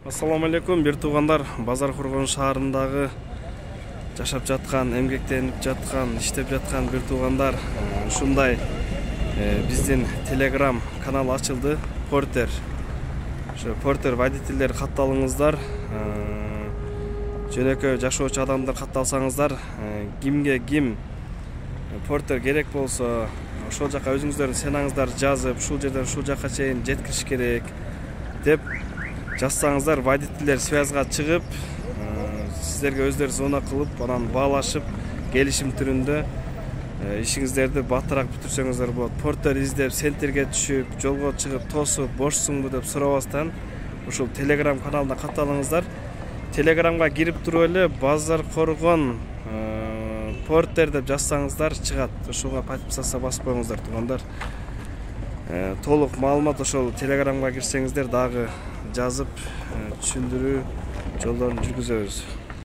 Ассаламу алейкум, бир туугандар. Базар Кургон шаарындагы жашап жаткан, эмгектенип жаткан, иштеп жаткан бир туугандар ушундай биздин Telegram канал ачылды. Портер. Ошо Портер водительдер катталыңыздар. Жөнөкөй жашоочу адамдар катталсаңыздар, кимге ким Портер керек болсо, ошол жака өзүңүздөрдүн сенаңыздар жазып, ушул жерден ушул жака чейин жеткириш керек деп жазсаңыздар, водительдер связга чыгып, сиздерге өздөрү звонок кылып, анан баалашып, келишим түрүндө ишиңиздерди баттыраак бүтүрсөңүздөр болот. Портер издеп, центрге түшүп, жолго чыгып, тосуп, бошсуңбу деп сурабастан, ушул Telegram каналына катталыңыздар. Telegramга кирип туруп эле Базар Коргон Портер деп жазсаңыздар чыгат. Ошого подписаться басып коюңуздар, туугандар. Толук маалымат ошол Telegramга кирсеңиздер дагы жазып, түшүндүрүү жолдорун жүргүзөбүз.